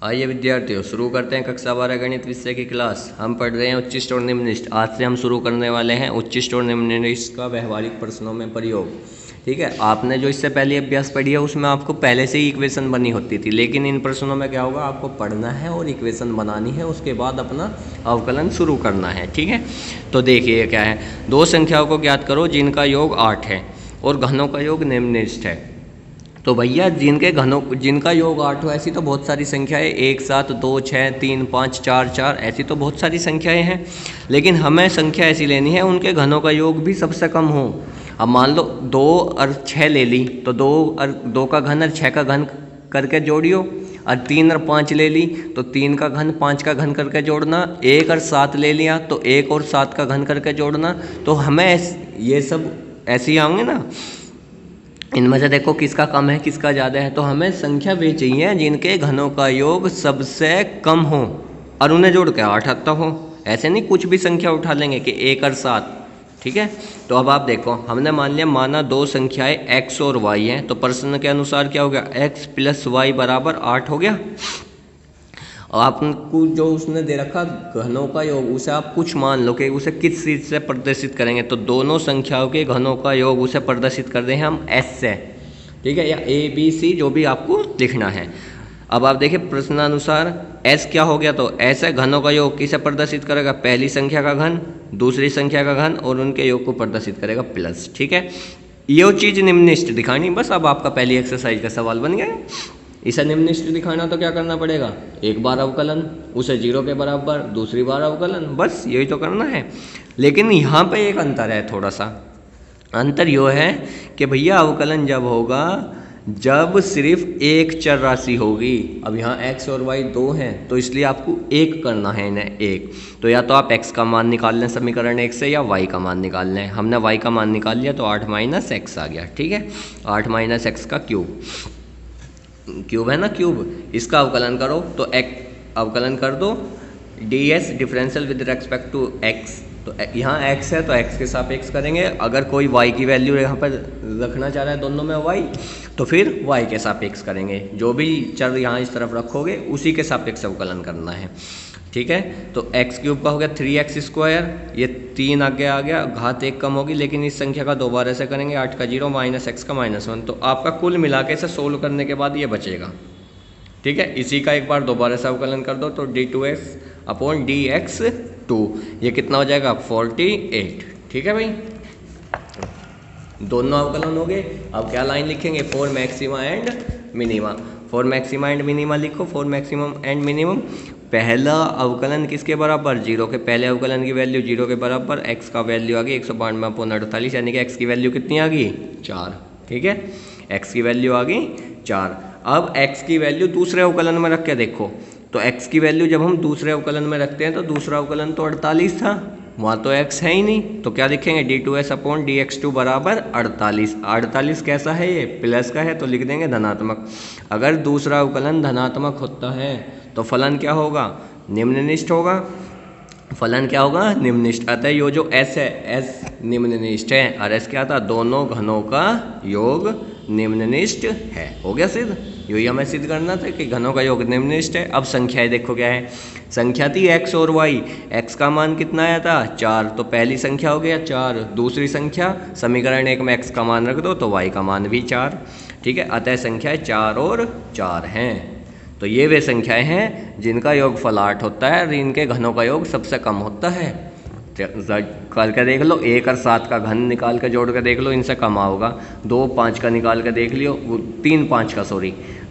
आइए विद्यार्थियों, शुरू करते हैं कक्षा 12 गणित विषय की क्लास। हम पढ़ रहे हैं उच्चिष्ट और निम्नलिखित। आज से हम शुरू करने वाले हैं उच्चिष्ट और निम्नलिखित का व्यवहारिक प्रश्नों में प्रयोग। ठीक है, आपने जो इससे पहले अभ्यास पढ़ी है उसमें आपको पहले से ही इक्वेशन बनी होती थी, लेकिन इन प्रश्नों में क्या होगा, आपको पढ़ना है और इक्वेशन बनानी है, उसके बाद अपना अवकलन शुरू करना है। ठीक है, तो देखिए क्या है, दो संख्याओं को ज्ञात करो जिनका योग 8 है और घनों का योग निम्नलिखित है। तो भैया जिनका योग 8 हो, ऐसी तो बहुत सारी संख्याएं 1 7 2 6 3 5 4 4 ऐसी तो बहुत सारी संख्याएं हैं, लेकिन हमें संख्या ऐसी लेनी है उनके घनों का योग भी सबसे कम हो। अब मान लो 2 और 6 ले ली, तो 2 का घन और 6 का घन करके जोड़ियो, और 3 और 5 ले ली तो 3 का घन 5 का घन करके जोड़ना, 1 और 7 ले लिया तो 1 और 7 का घन करके जोड़ना। तो हमें ये सब ऐसे ही आएंगे ना, इनमें से देखो किसका कम है किसका ज़्यादा है। तो हमें संख्या वे चाहिए जिनके घनों का योग सबसे कम हो और उन्हें जोड़ के 8 आता हो। ऐसे नहीं कुछ भी संख्या उठा लेंगे कि 1 और 7। ठीक है, तो अब आप देखो, हमने माना दो संख्याएं x और y हैं, तो प्रश्न के अनुसार क्या हो गया, x + y बराबर 8 हो गया। और आपको जो उसने दे रखा घनों का योग, उसे आप कुछ मान लो कि उसे किस चीज़ से प्रदर्शित करेंगे, तो दोनों संख्याओं के घनों का योग उसे प्रदर्शित कर रहे हैं हम s से। ठीक है, या a b c जो भी आपको लिखना है। अब आप देखिए प्रश्नानुसार s क्या हो गया, तो s है घनों का योग किसे प्रदर्शित करेगा, पहली संख्या का घन दूसरी संख्या का घन और उनके योग को प्रदर्शित करेगा प्लस। ठीक है, ये चीज़ निम्नलिखित दिखानी, बस अब आपका पहली एक्सरसाइज का सवाल बन गया। इसे निम्नलिखित दिखाना तो क्या करना पड़ेगा, एक बार अवकलन, उसे 0 के बराबर, दूसरी बार अवकलन, बस यही तो करना है। लेकिन यहाँ पे एक अंतर है, थोड़ा सा अंतर यो है कि भैया अवकलन जब होगा जब सिर्फ एक चर राशि होगी। अब यहाँ x और y दो हैं, तो इसलिए आपको एक करना है इन्हें एक। तो या तो आप x का मान निकाल लें समीकरण 1 से, या y का मान निकाल लें। हमने y का मान निकाल लिया तो 8 - x आ गया। ठीक है, 8 - x का क्यूब है ना, क्यूब, इसका अवकलन करो तो अवकलन कर दो ds differential with respect to x। तो यहाँ x है तो x के सापेक्ष करेंगे, अगर कोई y की वैल्यू यहाँ पर रखना चाह रहा है दोनों में y, तो फिर y के सापेक्ष करेंगे। जो भी चर यहाँ इस तरफ रखोगे उसी के सापेक्ष अवकलन करना है। ठीक है, तो x³ का हो गया 3x², ये 3 आगे आ गया, घात 1 कम होगी, लेकिन इस संख्या का दोबारा से करेंगे, 8 का 0 -x का -1, तो आपका कुल मिला के इसे सोल्व करने के बाद ये बचेगा। ठीक है, इसी का एक बार दोबारा से अवकलन कर दो तो d2x/dx2, ये कितना हो जाएगा 48। ठीक है भाई, दोनों अवकलन हो गए। अब क्या लाइन लिखेंगे, for maxima and minima. For maxima and minima लिखो, फॉर मैक्सिमम एंड मिनिमम। पहला अवकलन किसके बराबर, 0 के पहले अवकलन की वैल्यू 0 के बराबर, x का वैल्यू आ गई 192/48, यानी कि x की वैल्यू कितनी आ गई 4। ठीक है, x की वैल्यू आ गई 4। अब x की वैल्यू दूसरे अवकलन में रख के देखो, तो x की वैल्यू जब हम दूसरे अवकलन में रखते हैं तो दूसरा अवकलन तो 48 था, वहाँ तो x है ही नहीं, तो क्या लिखेंगे d2s/dx2 बराबर 48। 48 कैसा है, ये प्लस का है तो लिख देंगे धनात्मक। अगर दूसरा अवकलन धनात्मक होता है तो फलन क्या होगा, निम्नलिखित होगा। फलन क्या होगा, निम्नलिखित। अतः यो जो s है, s निम्नलिखित है, और s क्या था, दोनों घनों का योग निम्नलिखित है। हो गया सिद्ध, यही हमें सिद्ध करना था कि घनों का योग निम्नलिखित है। अब संख्याएं देखो क्या है, संख्या थी x और y, x का मान कितना आया था 4, तो पहली संख्या हो गया 4, दूसरी संख्या समीकरण 1 में x का मान रख दो तो y का मान भी 4। ठीक है, अतः संख्याएं 4 और 4 हैं। तो ये वे संख्याएं हैं जिनका योगफल 8 होता है और इनके घनों का योग सबसे कम होता है। करके देख लो, 1 और 7 का घन निकाल के जोड़ के देख लो, इनसे कम होगा। 2 5 का निकाल के देख लियो, 3 5 का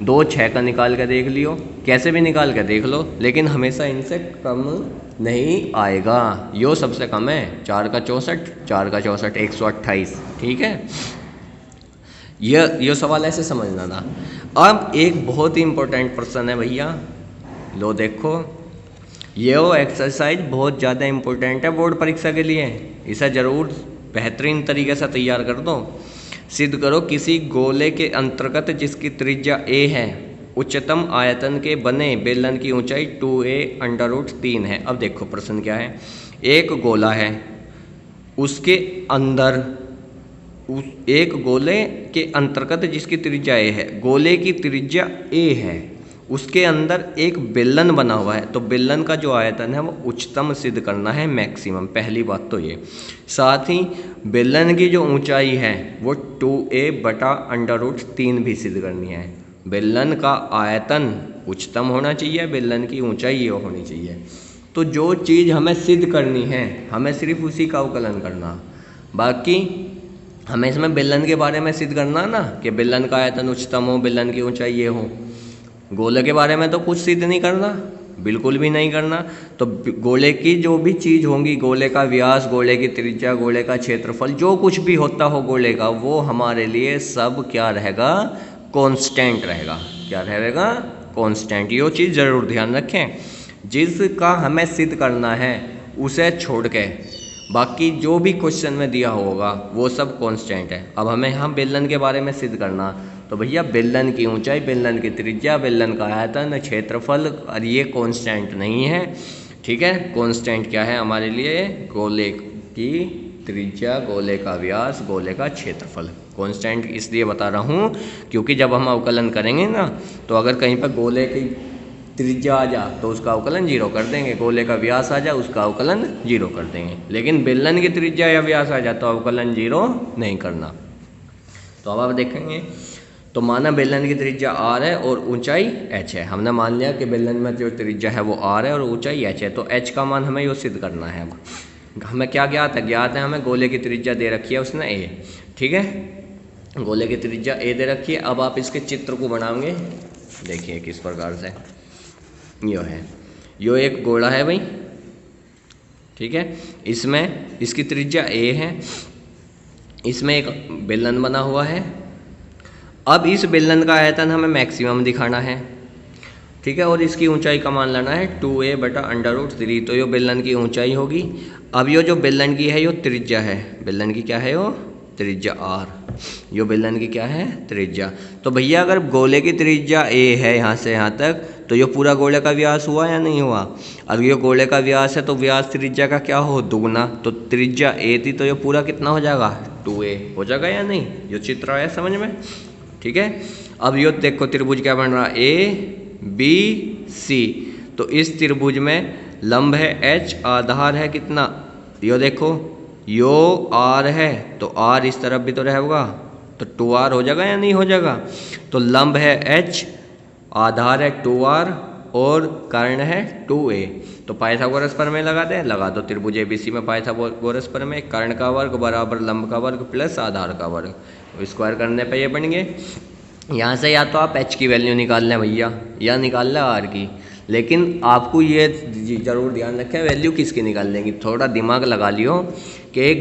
2 6 का निकाल के देख लियो, कैसे भी निकाल के देख लो, लेकिन हमेशा इनसे कम नहीं आएगा। यो सबसे कम है, 4 का 64, 4 का 64 128। ठीक है, यह सवाल ऐसे समझना था। अब एक बहुत ही इंपॉर्टेंट प्रश्न है भैया, लो देखो, ये वो एक्सरसाइज बहुत ज़्यादा इंपॉर्टेंट है बोर्ड परीक्षा के लिए, इसे ज़रूर बेहतरीन तरीके से तैयार कर दो। सिद्ध करो किसी गोले के अंतर्गत जिसकी त्रिज्या a है, उच्चतम आयतन के बने बेलन की ऊंचाई 2a√3 है। अब देखो प्रश्न क्या है, एक गोला है, उसके अंदर एक गोले के अंतर्गत जिसकी त्रिज्या a है, गोले की त्रिज्या a है उसके अंदर एक बेलन बना हुआ है, तो बेलन का जो आयतन है वो उच्चतम सिद्ध करना है, मैक्सिमम। पहली बात तो ये। साथ ही बेलन की जो ऊंचाई है वो 2a/√3 भी सिद्ध करनी है। बेलन का आयतन उच्चतम होना चाहिए, बेलन की ऊंचाई ये होनी चाहिए। तो जो चीज़ हमें सिद्ध करनी है हमें सिर्फ उसी का अवकलन करना, बाकी हमें इसमें बेलन के बारे में सिद्ध करना ना कि बेलन का आयतन उच्चतम हो, बेलन की ऊंचाई ये हो। गोले के बारे में तो कुछ सिद्ध नहीं करना, बिल्कुल भी नहीं करना। तो गोले की जो भी चीज़ होंगी, गोले का व्यास, गोले की त्रिज्या, गोले का क्षेत्रफल, जो कुछ भी होता हो गोले का, वो हमारे लिए सब क्या रहेगा, कांस्टेंट रहेगा। क्या रहेगा, कांस्टेंट। ये चीज़ ज़रूर ध्यान रखें, जिसका हमें सिद्ध करना है उसे छोड़ के बाकी जो भी क्वेश्चन में दिया होगा वो सब कांस्टेंट है। अब हमें यहाँ बेलन के बारे में सिद्ध करना, तो भैया बेलन की ऊंचाई, बेलन की त्रिज्या, बेलन का आयतन, क्षेत्रफल, और ये कांस्टेंट नहीं है। ठीक है, कांस्टेंट क्या है हमारे लिए, गोले की त्रिज्या, गोले का व्यास, गोले का क्षेत्रफल। कांस्टेंट इसलिए बता रहा हूँ क्योंकि जब हम अवकलन करेंगे ना, तो अगर कहीं पर गोले की त्रिज्या आ जा तो उसका अवकलन 0 कर देंगे, गोले का व्यास आ जा उसका अवकलन 0 कर देंगे, लेकिन बेलन की त्रिज्या या व्यास आ जा तो अवकलन 0 नहीं करना। तो अब आप देखेंगे, तो माना बेलन की त्रिज्या r है और ऊंचाई h है। हमने मान लिया कि बेलन में जो त्रिज्या है वो r है और ऊंचाई h है, तो h का मान हमें यो सिद्ध करना है। अब हमें क्या ज्ञात है, ज्ञात है हमें गोले की त्रिज्या दे रखी है उसने a। ठीक है, गोले की त्रिज्या a दे रखी है। अब आप इसके चित्र को बनाएंगे, देखिए किस प्रकार से। यो है, यो एक गोला है भाई, ठीक है, इसमें इसकी त्रिज्या a है, इसमें एक बेलन बना हुआ है। अब इस बेलन का आयतन हमें मैक्सिमम दिखाना है, ठीक है, और इसकी ऊंचाई का मान लेना है 2a/√3, तो यो बेलन की ऊंचाई होगी। अब यो जो बेलन की है यो त्रिज्या है, बेलन की क्या है यो त्रिज्या r, यो बेलन की क्या है त्रिज्या। तो भैया अगर गोले की त्रिज्या a है यहाँ से यहाँ तक, तो ये पूरा गोले का व्यास हुआ या नहीं हुआ। अगर ये गोले का व्यास है तो व्यास त्रिज्या का क्या हो, दुगना। तो त्रिज्या a थी तो ये पूरा कितना हो जाएगा, 2a हो जाएगा या नहीं। ये चित्र आया समझ में, ठीक है। अब यो देखो त्रिभुज क्या बन रहा, ABC, तो इस त्रिभुज में लंब है h, आधार है कितना, यो देखो यो r है, तो r इस तरफ भी तो रहेगा, तो 2r हो जाएगा या नहीं हो जाएगा। तो लंब है h, आधार है 2r और कर्ण है 2a, तो पाइथागोरस प्रमेय लगा दें, लगा दो। त्रिभुज ABC में पाइथागोरस प्रमेय, कर्ण का वर्ग बराबर लंब का वर्ग प्लस आधार का वर्ग, स्क्वायर करने पे ये बन गए। यहाँ से या तो आप h की वैल्यू निकाल लें भैया, या निकाल लें r की, लेकिन आपको ये जरूर ध्यान रखें वैल्यू किसकी निकाल लेंगे। थोड़ा दिमाग लगा लियो कि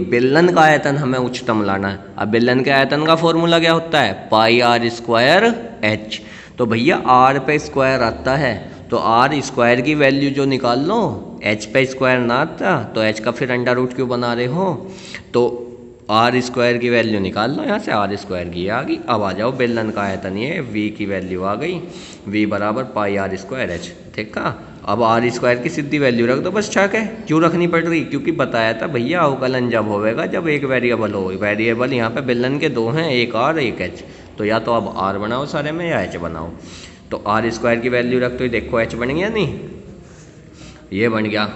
बेलन का आयतन हमें उच्चतम लाना है। अब बेलन के आयतन का फॉर्मूला क्या होता है, πr²h, तो भैया r पे स्क्वायर आता है, तो r स्क्वायर की वैल्यू जो निकाल लो, h पे स्क्वायर ना आता तो h का फिर अंडर रूट क्यों बना रहे हो, तो r स्क्वायर की वैल्यू निकाल लो यहाँ से, r स्क्वायर की आ गई। अब आ जाओ बेलन का आयतन ये v की वैल्यू आ गई, v बराबर πr²h, ठीक है। अब r स्क्वायर की सीधी वैल्यू रख दो बस, ठीक है। क्यों रखनी पड़ रही, क्योंकि बताया था भैया अवकलन जब होगा जब एक वेरिएबल हो। वेरिएबल यहाँ पे बेलन के दो हैं, एक r एक h, तो या तो अब r बनाओ सारे में या h बनाओ। तो r स्क्वायर की वैल्यू रख दो, देखो h बन गया नहीं, ये बन गया,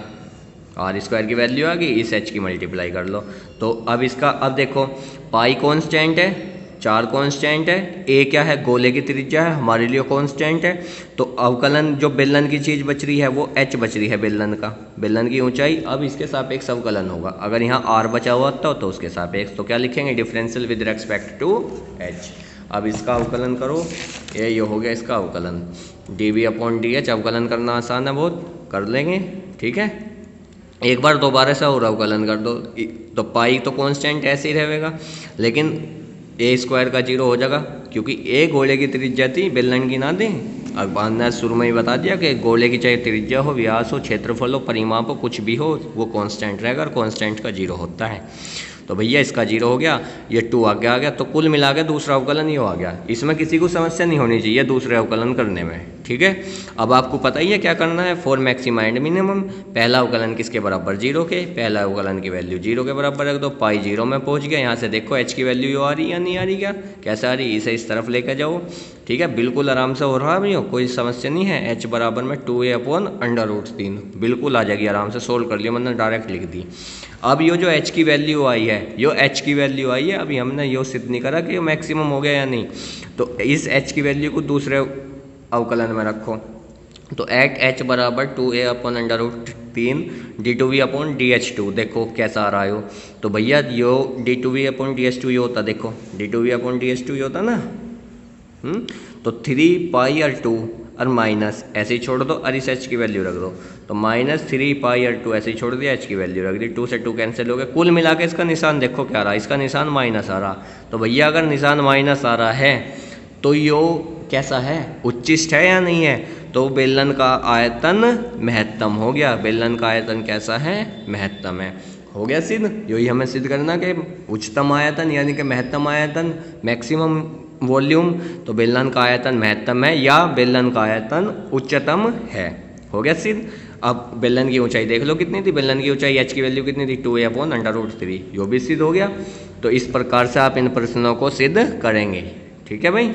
r स्क्वायर की वैल्यू आ गई, इस h की मल्टीप्लाई कर लो। तो अब इसका, अब देखो पाई कांस्टेंट है, 4 कांस्टेंट है, a क्या है गोले की त्रिज्या है, हमारे लिए कांस्टेंट है। तो अवकलन जो बेलन की चीज़ बच रही है वो h बच रही है बेलन का, बेलन की ऊंचाई। अब इसके सापेक्ष अवकलन होगा, अगर यहाँ r बचा हुआ था तो उसके सापेक्ष, तो क्या लिखेंगे, differential with respect to h। अब इसका अवकलन करो, ये हो गया इसका अवकलन, dv/dh। अवकलन करना आसान है बहुत, कर लेंगे, ठीक है। एक बार दोबारा से और अवकलन कर दो, तो पाई तो कांस्टेंट ऐसे ही रहेगा, लेकिन a स्क्वायर का 0 हो जाएगा, क्योंकि a गोले की त्रिज्या थी, बेलन की ना दें। अब हमने शुरू में ही बता दिया कि गोले की चाहे त्रिज्या हो, व्यास हो, क्षेत्रफल हो, परिमाप हो, कुछ भी हो, वो कांस्टेंट रहेगा, और कांस्टेंट का 0 होता है। तो भैया इसका 0 हो गया, ये 2 आगे आ गया, तो कुल मिला के दूसरा अवकलन ये आ गया। इसमें किसी को समस्या नहीं होनी चाहिए दूसरे अवकलन करने में, ठीक। ठीक है। अब आपको पता ही है क्या करना है, फॉर मैक्सिमा एंड मिनिमम पहला अवकलन किसके बराबर, 0 के, पहला अवकलन की वैल्यू 0 के बराबर रख दो, पाई 0 में पहुंच गया। यहाँ से देखो h की वैल्यू यो आ रही है या नहीं आ रही, क्या कैसे आ रही, इसे इस तरफ लेकर जाओ, ठीक है, बिल्कुल आराम से हो रहा है भैया, कोई समस्या नहीं है। h बराबर में 2a/√3 बिल्कुल आ जाएगी, आराम से सोल्व कर लिया, मैंने डायरेक्ट लिख दी। अब ये जो h की वैल्यू आई है, यो h की वैल्यू आई है, अभी हमने यो सिद्ध नहीं करा कि ये मैक्सिमम हो गया या नहीं, तो इस h की वैल्यू को दूसरे अवकलन में रखो, तो एट h बराबर 2a/√3 d2v/dh2, देखो कैसा आ रहा है हो, तो भैया यो d2v/dh2 ये होता, देखो d2v/dh2 ये होता ना, तो 3 पाई और 2 और माइनस ऐसे ही छोड़ दो और इस h की वैल्यू रख दो, तो -3 पाई और 2 ऐसे ही छोड़ दिया, h की वैल्यू रख दी, 2 से 2 कैंसिल हो गया, कुल मिला के इसका निशान देखो क्या रहा, इसका निशान माइनस आ रहा। तो भैया अगर निशान माइनस आ रहा है तो यो कैसा है, उच्चिष्ट है या नहीं है, तो बेलन का आयतन महत्तम हो गया, बेलन का आयतन कैसा है, महत्तम है, हो गया सिद्ध। यही हमें सिद्ध करना कि उच्चतम आयतन यानी कि महत्तम आयतन, मैक्सिमम वॉल्यूम, तो बेलन का आयतन महत्तम है या बेलन का आयतन उच्चतम है, हो गया सिद्ध। अब बेलन की ऊंचाई देख लो कितनी थी, बेलन की ऊंचाई h की वैल्यू कितनी थी, 2a/√3, यो भी सिद्ध हो गया। तो इस प्रकार से आप इन प्रश्नों को सिद्ध करेंगे, ठीक है भाई।